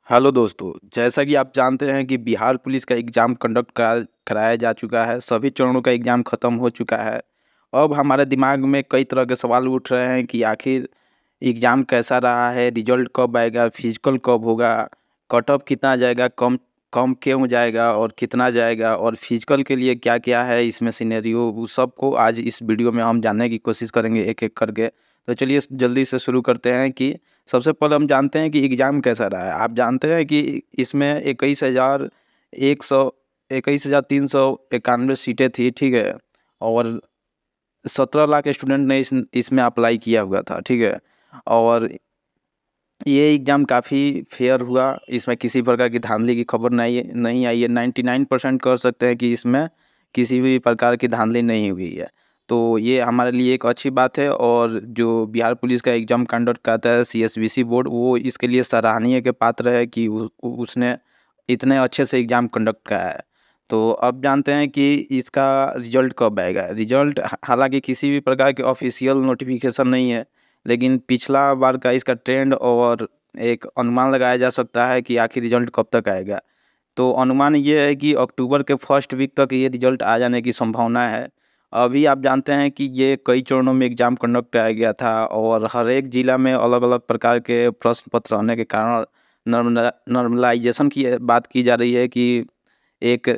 Hello दोस्तों, जैसा कि आप जानते हैं कि बिहार पुलिस का एग्ज़ाम कंडक्ट कराया जा चुका है। सभी चरणों का एग्ज़ाम ख़त्म हो चुका है। अब हमारे दिमाग में कई तरह के सवाल उठ रहे हैं कि आखिर एग्ज़ाम कैसा रहा है, रिज़ल्ट कब आएगा, फिज़िकल कब होगा, कट ऑफ कितना जाएगा, कम कम क्यों जाएगा और कितना जाएगा और फिज़िकल के लिए क्या-क्या है इसमें सिनेरियो, उस सब को आज इस वीडियो में हम जानने की कोशिश करेंगे एक-एक करके। तो चलिए जल्दी से शुरू करते हैं कि सबसे पहले हम जानते हैं कि एग्ज़ाम कैसा रहा है। आप जानते हैं कि इसमें 21,391 सीटें थी, ठीक है? और 17 लाख स्टूडेंट ने इसमें अप्लाई किया हुआ था, ठीक है? और ये एग्ज़ाम काफ़ी फेयर हुआ, इसमें किसी प्रकार की धांधली की खबर नहीं आई है। 99% कह सकते हैं कि इसमें किसी भी प्रकार की धांधली नहीं हुई है। तो ये हमारे लिए एक अच्छी बात है और जो बिहार पुलिस का एग्ज़ाम कंडक्ट करता है सीएसबीसी बोर्ड, वो इसके लिए सराहनीय के पात्र है कि उसने इतने अच्छे से एग्ज़ाम कंडक्ट कराया है। तो अब जानते हैं कि इसका रिज़ल्ट कब आएगा। रिज़ल्ट हालाँकि किसी भी प्रकार के ऑफ़िशियल नोटिफ़िकेशन नहीं है। लेकिन पिछला बार का इसका ट्रेंड और एक अनुमान लगाया जा सकता है कि आखिर रिज़ल्ट कब तक आएगा। तो अनुमान ये है कि अक्टूबर के फर्स्ट वीक तक ये रिज़ल्ट आ जाने की संभावना है। अभी आप जानते हैं कि ये कई चरणों में एग्ज़ाम कंडक्ट कराया गया था और हर एक ज़िला में अलग-अलग प्रकार के प्रश्न पत्र रहने के कारण नॉर्मलाइज़ेशन की बात की जा रही है कि एक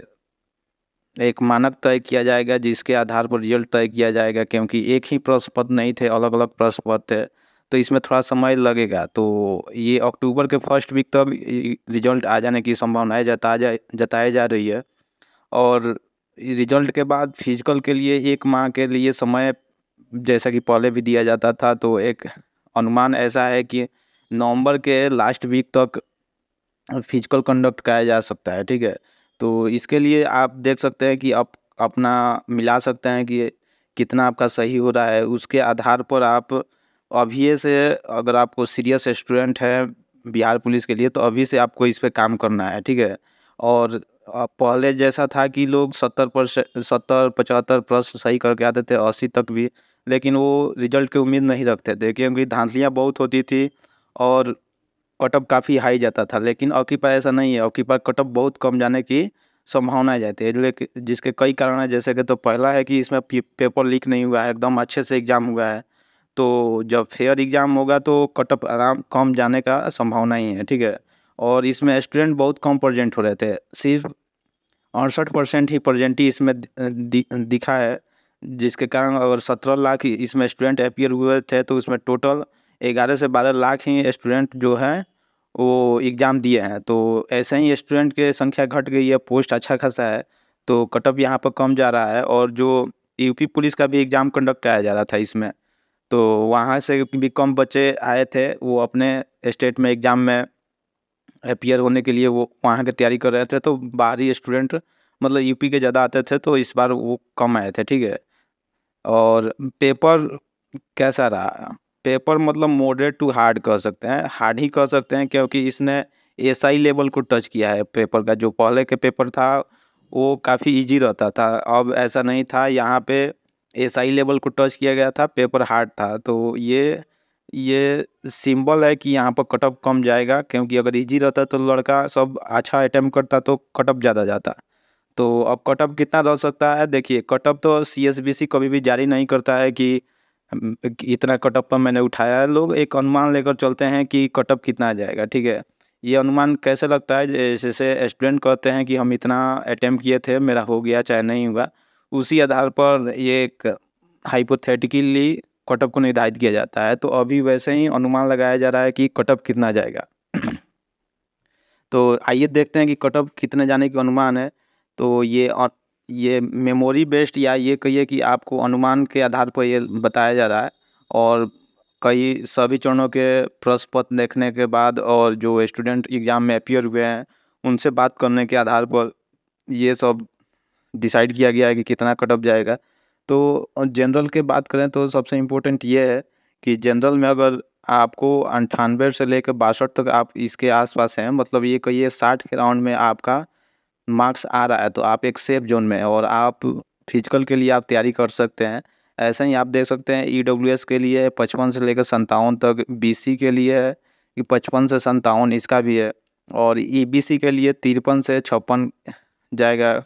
एक मानक तय किया जाएगा जिसके आधार पर रिज़ल्ट तय किया जाएगा, क्योंकि एक ही प्रश्न पत्र नहीं थे, अलग-अलग प्रश्न पत्र थे, तो इसमें थोड़ा समय लगेगा। तो ये अक्टूबर के फर्स्ट वीक तक रिज़ल्ट आ जाने की संभावनाएँ जताई जा रही है। और रिज़ल्ट के बाद फिज़िकल के लिए 1 माह के लिए समय जैसा कि पहले भी दिया जाता था, तो एक अनुमान ऐसा है कि नवंबर के लास्ट वीक तक फिजिकल कंडक्ट कराया जा सकता है, ठीक है? तो इसके लिए आप देख सकते हैं कि आप अपना मिला सकते हैं कि कितना आपका सही हो रहा है। उसके आधार पर आप अभी से, अगर आपको सीरियस स्टूडेंट हैं बिहार पुलिस के लिए, तो अभी से आपको इस पे काम करना है, ठीक है? और पहले जैसा था कि लोग 70-75 प्रश्न सही करके आते थे, 80 तक भी, लेकिन वो रिज़ल्ट की उम्मीद नहीं रखते थे क्योंकि धांधलियाँ बहुत होती थी और कट ऑफ काफ़ी हाई जाता था। लेकिन अब की बार ऐसा नहीं है, अब की बार कट ऑफ बहुत कम जाने की संभावनाएँ जाती है, जिसके कई कारण हैं। जैसे कि तो पहला है कि इसमें पेपर लीक नहीं हुआ है, एकदम अच्छे से एग्ज़ाम हुआ है। तो जब फेयर एग्ज़ाम होगा तो कट ऑफ कम जाने का संभावना ही है, ठीक है? और इसमें स्टूडेंट बहुत कम प्रेज़ेंट हो रहे थे, सिर्फ़ 68% ही प्रेज़ेंट ही इसमें दिखा है, जिसके कारण अगर 17 लाख ही इसमें स्टूडेंट अपीयर हुए थे, तो उसमें टोटल 11 से 12 लाख ही स्टूडेंट जो हैं, वो एग्ज़ाम दिए हैं। तो ऐसे ही स्टूडेंट की संख्या घट गई है, पोस्ट अच्छा खासा है, तो कट ऑफ यहाँ पर कम जा रहा है। और जो यूपी पुलिस का भी एग्ज़ाम कंडक्ट कराया जा रहा था इसमें, तो वहाँ से भी कम बच्चे आए थे, वो अपने स्टेट में एग्ज़ाम में अपीयर होने के लिए वो वहाँ की तैयारी कर रहे थे, तो बाहरी स्टूडेंट मतलब यूपी के ज़्यादा आते थे, तो इस बार वो कम आए थे, ठीक है? और पेपर कैसा रहा? पेपर मतलब मॉडरेट टू हार्ड कह सकते हैं, हार्ड ही कह सकते हैं क्योंकि इसने एसआई लेवल को टच किया है पेपर का। जो पहले के पेपर था, वो काफ़ी ईज़ी रहता था, अब ऐसा नहीं था। यहाँ पे एसआई लेवल को टच किया गया था, पेपर हार्ड था। तो ये सिंबल है कि यहाँ पर कट ऑफ कम जाएगा, क्योंकि अगर ईज़ी रहता तो लड़का सब अच्छा अटेम्प्ट करता तो कट ऑफ ज़्यादा जाता। तो अब कट ऑफ कितना रह सकता है? देखिए, कट ऑफ तो सीएसबीसी कभी भी जारी नहीं करता है कि कि इतना कट ऑफ पर मैंने उठाया है। लोग एक अनुमान लेकर चलते हैं कि कट ऑफ कितना आ जाएगा, ठीक है? ये अनुमान कैसे लगता है? जैसे स्टूडेंट कहते हैं कि हम इतना अटेम्प्ट किए थे, मेरा हो गया चाहे नहीं हुआ। उसी आधार पर ये एक हाइपोथेटिकली कट ऑफ को निर्धारित किया जाता है। तो अभी वैसे ही अनुमान लगाया जा रहा है कि कट ऑफ कितना जाएगा। तो आइए देखते हैं कि कट ऑफ कितने जाने की अनुमान है। तो ये मेमोरी बेस्ड, या ये कहिए कि आपको अनुमान के आधार पर ये बताया जा रहा है। और कई सभी चरणों के प्रश्न पत्र देखने के बाद और जो स्टूडेंट एग्ज़ाम में अपीयर हुए हैं, उनसे बात करने के आधार पर ये सब डिसाइड किया गया है कि कितना कट ऑफ जाएगा। तो जनरल की बात करें तो सबसे इम्पोर्टेंट ये है कि जनरल में अगर आपको 98 से लेकर 62 तक आप इसके आस-पास हैं, मतलब ये कहिए 60 के राउंड में आपका मार्क्स आ रहा है, तो आप एक सेफ ज़ोन में हैं और आप फिजिकल के लिए आप तैयारी कर सकते हैं। ऐसे ही आप देख सकते हैं ईडब्ल्यूएस के लिए 55 से लेकर 57 तक, बीसी के लिए है कि 55 से 57 इसका भी है, और ईबीसी के लिए 53 से 56 जाएगा,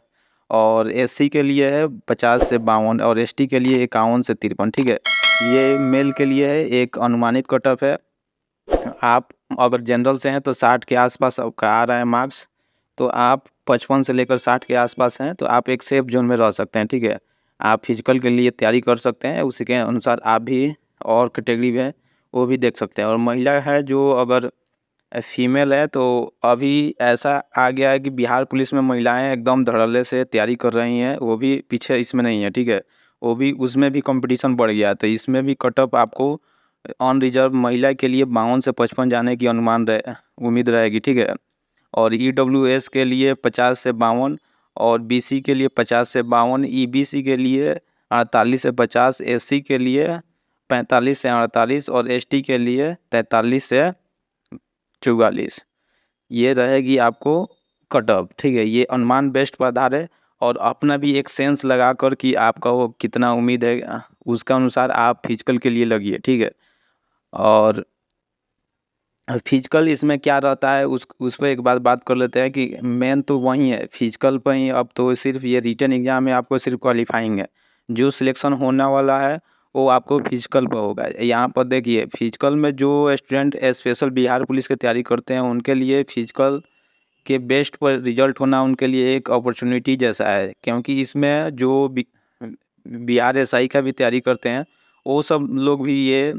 और एससी के लिए है 50 से 52, और एसटी के लिए 51 से 53, ठीक है। ये मेल के लिए है, एक अनुमानित कट ऑफ है। आप अगर जनरल से हैं तो 60 के आसपास आपका आ रहा है मार्क्स, तो आप 55 से लेकर 60 के आसपास हैं तो आप एक सेफ जोन में रह सकते हैं, ठीक है। आप फिजिकल के लिए तैयारी कर सकते हैं, उसी के अनुसार आप भी और कैटेगरी में वो भी देख सकते हैं। और महिला है जो अगर फीमेल है तो अभी ऐसा आ गया है कि बिहार पुलिस में महिलाएं एकदम धड़ल्ले से तैयारी कर रही हैं, वो भी पीछे इसमें नहीं है, ठीक है। वो भी उसमें भी कंपटीशन बढ़ गया है, तो इसमें भी कटअप आपको ऑन रिजर्व महिला के लिए 52 से 55 जाने की उम्मीद रहेगी, ठीक है। और ईडब्ल्यूएस के लिए 50 से 52, और बीसी के लिए 50 से 52, ईबीसी के लिए 48 से 50, एससी के लिए 45 से 48, और एसटी के लिए 43 से 44। ये रहेगी आपको कट ऑफ, ठीक है। ये अनुमान बेस्ट पर आधार है, और अपना भी एक सेंस लगाकर कि आपका वो कितना उम्मीद है उसका अनुसार आप फिजिकल के लिए लगिए, ठीक है। और फिजिकल इसमें क्या रहता है उस पर एक बार बात कर लेते हैं कि मेन तो वही है फिजिकल पर ही। अब तो सिर्फ ये रिटन एग्जाम में आपको सिर्फ क्वालिफाइंग है, जो सिलेक्शन होने वाला है वो आपको फिजिकल पर होगा। यहाँ पर देखिए फिजिकल में जो स्टूडेंट स्पेशल बिहार पुलिस की तैयारी करते हैं उनके लिए फिजिकल के बेस्ट पर रिजल्ट होना उनके लिए एक अपॉर्चुनिटी जैसा है, क्योंकि इसमें जो बिहार एसआई का भी तैयारी करते हैं वो सब लोग भी ये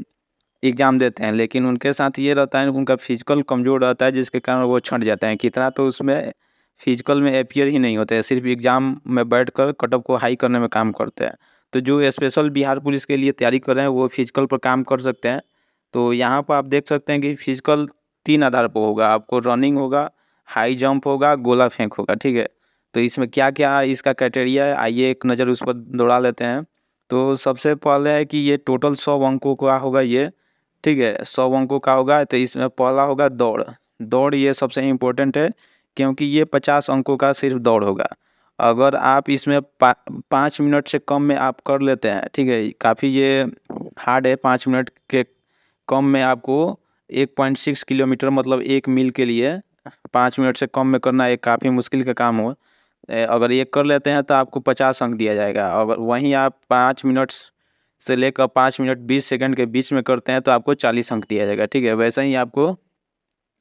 एग्ज़ाम देते हैं, लेकिन उनके साथ ये रहता है उनका फिजिकल कमज़ोर रहता है, जिसके कारण वो छँट जाते हैं। कितना तो उसमें फिजिकल में अपीयर ही नहीं होते हैं, सिर्फ एग्ज़ाम में बैठकर कट ऑफ को हाई करने में काम करते हैं। तो जो स्पेशल बिहार पुलिस के लिए तैयारी कर रहे हैं वो फिजिकल पर काम कर सकते हैं। तो यहाँ पर आप देख सकते हैं कि फिजिकल 3 आधार पर होगा, आपको रनिंग होगा, हाई जंप होगा, गोला फेंक होगा, ठीक है। तो इसमें क्या-क्या इसका क्राइटेरिया है, आइए एक नज़र उस पर दौड़ा लेते हैं। तो सबसे पहले है कि ये टोटल 100 अंकों का होगा ये, ठीक है। 100 अंकों का होगा, तो इसमें पहला होगा दौड़। दौड़ ये सबसे इम्पोर्टेंट है, क्योंकि ये 50 अंकों का सिर्फ दौड़ होगा। अगर आप इसमें 5 मिनट से कम में आप कर लेते हैं, ठीक है, काफ़ी ये हार्ड है। 5 मिनट के कम में आपको 1.6 किलोमीटर मतलब 1 मील के लिए 5 मिनट से कम में करना एक काफ़ी मुश्किल का काम हो। अगर ये कर लेते हैं तो आपको 50 अंक दिया जाएगा। अगर वहीं आप 5 मिनट से लेकर 5 मिनट 20 सेकंड के बीच में करते हैं तो आपको 40 अंक दिया जाएगा, ठीक है। वैसे ही आपको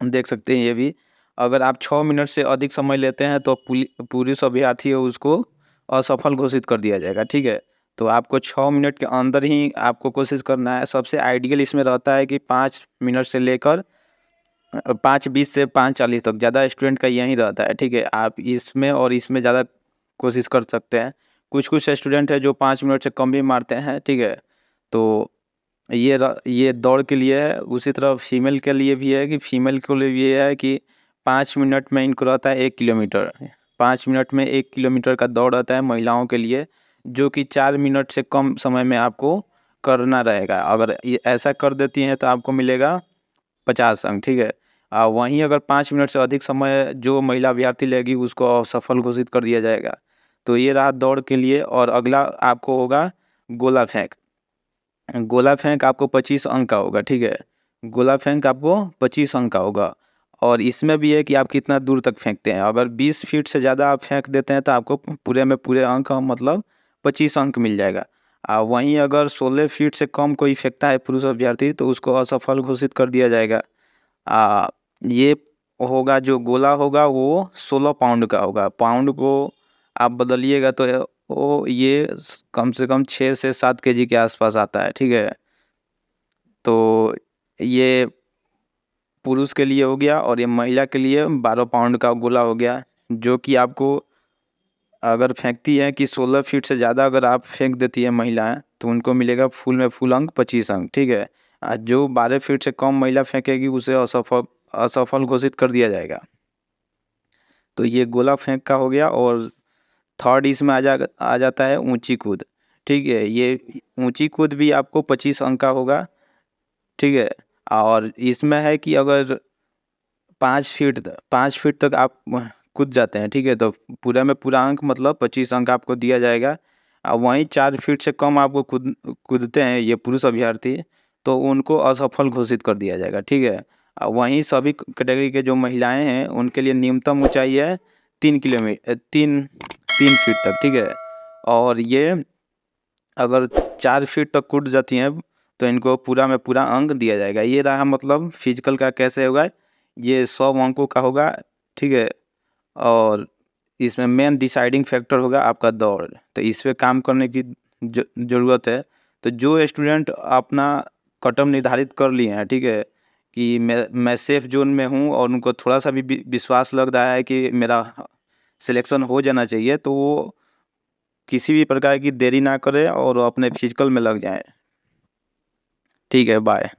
देख सकते हैं ये भी, अगर आप 6 मिनट से अधिक समय लेते हैं तो पुलिस अभ्यर्थी है उसको असफल घोषित कर दिया जाएगा, ठीक है। तो आपको 6 मिनट के अंदर ही आपको कोशिश करना है। सबसे आइडियल इसमें रहता है कि 5 मिनट से लेकर 5:20 से 5:40 तक, ज़्यादा स्टूडेंट का यही रहता है, ठीक है। आप इसमें और इसमें ज़्यादा कोशिश कर सकते हैं। कुछ-कुछ स्टूडेंट है जो 5 मिनट से कम भी मारते हैं, ठीक है। तो ये दौड़ के लिए है। उसी तरह फीमेल के लिए भी है कि फीमेल के लिए ये है कि 5 मिनट में इनको रहता है 1 किलोमीटर। 5 मिनट में 1 किलोमीटर का दौड़ रहता है महिलाओं के लिए, जो कि 4 मिनट से कम समय में आपको करना रहेगा। अगर ये ऐसा कर देती हैं तो आपको मिलेगा 50 अंक, ठीक है। वहीं अगर 5 मिनट से अधिक समय जो महिला अभ्यर्थी लेगी उसको असफल घोषित कर दिया जाएगा। तो ये रहा दौड़ के लिए, और अगला आपको होगा गोला फेंक। गोला फेंक आपको 25 अंक का होगा, ठीक है। गोला फेंक आपको 25 अंक का होगा, और इसमें भी है कि आप कितना दूर तक फेंकते हैं। अगर 20 फीट से ज़्यादा आप फेंक देते हैं तो आपको पूरे में पूरे अंक मतलब 25 अंक मिल जाएगा। वहीं अगर 16 फीट से कम कोई फेंकता है पुरुष अभ्यर्थी तो उसको असफल घोषित कर दिया जाएगा। ये होगा जो गोला होगा वो 16 पाउंड का होगा। पाउंड को आप बदलिएगा तो वो ये कम से कम 6 से 7 केजी के आसपास आता है, ठीक है। तो ये पुरुष के लिए हो गया, और ये महिला के लिए 12 पाउंड का गोला हो गया, जो कि आपको अगर फेंकती है कि 16 फीट से ज़्यादा अगर आप फेंक देती है महिलाएं तो उनको मिलेगा फुल में फुल अंक 25 अंक, ठीक है। जो 12 फीट से कम महिला फेंकेगी उसे असफल घोषित कर दिया जाएगा। तो ये गोला फेंक का हो गया। और थर्ड इसमें आ जाता है ऊंची कूद, ठीक है। ये ऊंची कूद भी आपको 25 अंक का होगा, ठीक है। और इसमें है कि अगर 5 फीट तक आप कूद जाते हैं, ठीक है, तो पूरा में पूरा अंक मतलब 25 अंक आपको दिया जाएगा। वहीं 4 फीट से कम आपको कूदते हैं ये पुरुष अभ्यर्थी, तो उनको असफल घोषित कर दिया जाएगा, ठीक है। वहीं सभी कैटेगरी के जो महिलाएँ हैं, उनके लिए न्यूनतम ऊँचाई है 3 फीट तक, ठीक है। और ये अगर 4 फीट तक कूद जाती हैं, तो इनको पूरा में पूरा अंक दिया जाएगा। ये रहा मतलब फिजिकल का कैसे होगा, ये 100 अंकों का होगा, ठीक है। और इसमें मेन डिसाइडिंग फैक्टर होगा आपका दौड़, तो इस पे काम करने की ज़रूरत है। तो जो स्टूडेंट अपना कटऑफ निर्धारित कर लिए हैं, ठीक है, कि मैं सेफ ज़ोन में हूँ और उनको थोड़ा-सा भी विश्वास लग रहा है कि मेरा सिलेक्शन हो जाना चाहिए, तो वो किसी भी प्रकार की देरी ना करें और अपने फिजिकल में लग जाएँ। ठीक है, बाय।